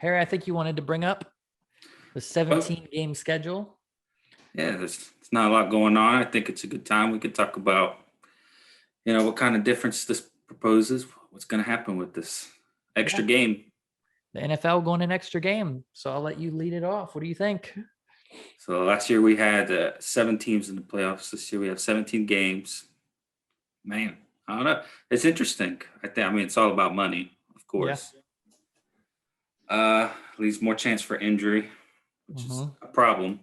Harry, I think you wanted to bring up the 17-game schedule. Yeah, there's not a lot going on. I think it's a good time. We could talk about, what kind of difference this proposes, what's going to happen with this extra game. The NFL going an extra game. So I'll let you lead it off. What do you think? So last year we had 7 teams in the playoffs. This year we have 17 games. Man, I don't know. It's interesting. I mean, it's all about money, of course. Leaves more chance for injury, which is a problem,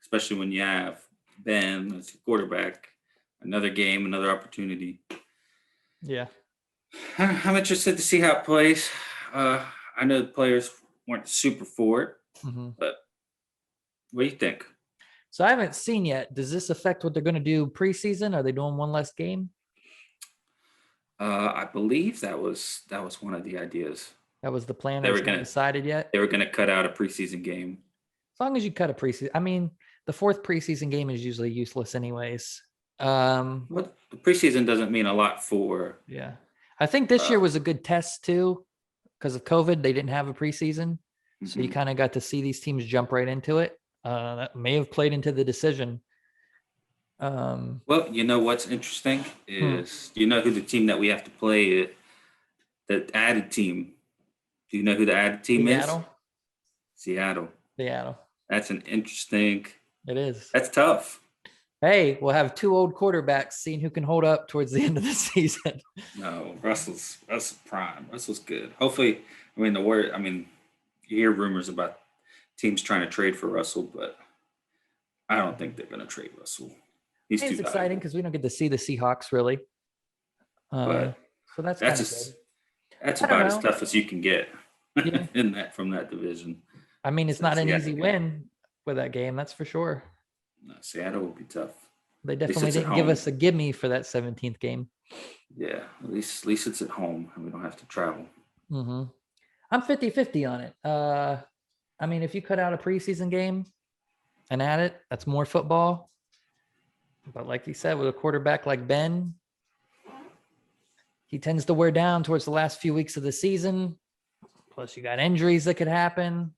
especially when you have Ben as your quarterback. Another game, another opportunity. Yeah. I'm interested to see how it plays. I know the players weren't super for it, but what do you think? So I haven't seen yet. Does this affect what they're going to do preseason? Are they doing one less game? I believe that was one of the ideas. That was the plan. They were going to decided yet. They were going to cut out a preseason game. As long as you cut a preseason, I mean, the 4th preseason game is usually useless, anyways. Well, the preseason doesn't mean a lot for. Yeah, I think this year was a good test too, because of COVID. They didn't have a preseason, so you kind of got to see these teams jump right into it. That may have played into the decision. Well, what's interesting is who the team that we have to play, the added team. Do you know who the added team is? Seattle. That's an interesting. It is. That's tough. Hey, we'll have 2 old quarterbacks seeing who can hold up towards the end of the season. No, Russell's prime. Russell's good. Hopefully, you hear rumors about teams trying to trade for Russell, but I don't think they're going to trade Russell. It's exciting because we don't get to see the Seahawks really. So that's kind of good. That's about as tough as you can get from that division. I mean, it's not an easy win with that game, that's for sure. No, Seattle will be tough. They definitely didn't give us a gimme for that 17th game. Yeah, at least it's at home and we don't have to travel. I'm 50-50 on it. I mean, if you cut out a preseason game and add it, that's more football. But like you said, with a quarterback like Ben, he tends to wear down towards the last few weeks of the season. Plus, you got injuries that could happen.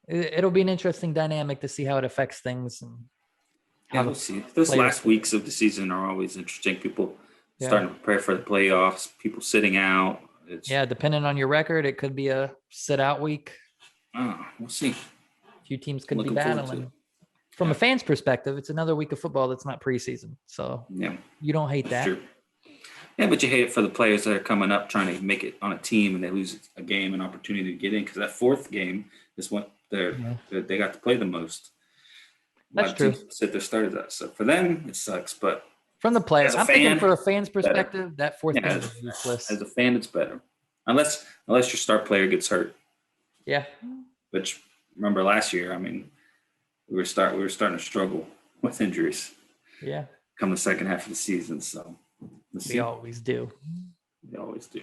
It'll be an interesting dynamic to see how it affects things. We'll see. Those last weeks of the season are always interesting. People starting to prepare for the playoffs, people sitting out. Depending on your record, it could be a sit-out week. We'll see. A few teams could be battling. From a fan's perspective, it's another week of football that's not preseason. So you don't hate that. True. Yeah, but you hate it for the players that are coming up trying to make it on a team and they lose a game, an opportunity to get in, because that 4th game is what they got to play the most. That's true. Sit there started that. So for them, it sucks. But from the players, I'm thinking for a fan's perspective, that 4th game is useless. As a fan, it's better. Unless your star player gets hurt. Yeah. Which, remember last year, I mean, we were starting to struggle with injuries. Yeah. Come the second half of the season. So we always do. We always do.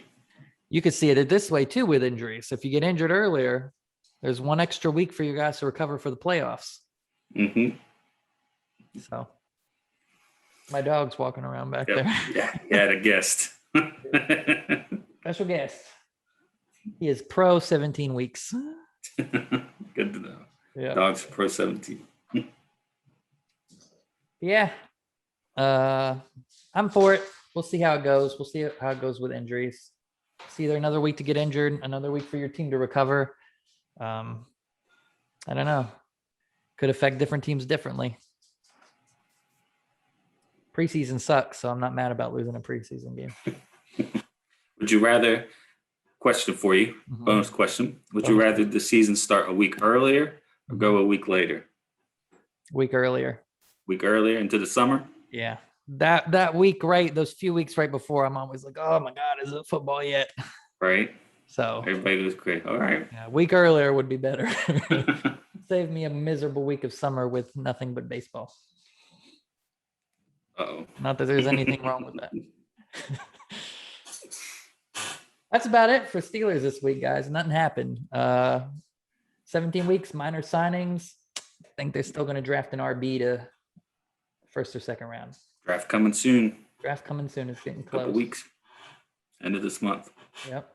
You could see it this way too with injuries. If you get injured earlier, there's 1 extra week for you guys to recover for the playoffs. So my dog's walking around back there. Yeah, he had a guest. Special guest. He is pro 17 weeks. Good to know. Yeah. Dogs pro 17. Yeah. I'm for it. We'll see how it goes. We'll see how it goes with injuries. It's either another week to get injured, another week for your team to recover. I don't know. Could affect different teams differently. Preseason sucks, so I'm not mad about losing a preseason game. Would you rather, question for you, bonus question, would you rather the season start a week earlier or go a week later? Week earlier. Week earlier into the summer? Yeah. That week, right? Those few weeks right before, I'm always like, oh my God, is it football yet? Right. So everybody was great. All right. Yeah, a week earlier would be better. Save me a miserable week of summer with nothing but baseball. Uh-oh. Not that there's anything wrong with that. That's about it for Steelers this week, guys. Nothing happened. 17 weeks, minor signings. I think they're still going to draft an RB to first or second round. Draft coming soon. It's getting close. Couple weeks. End of this month. Yep.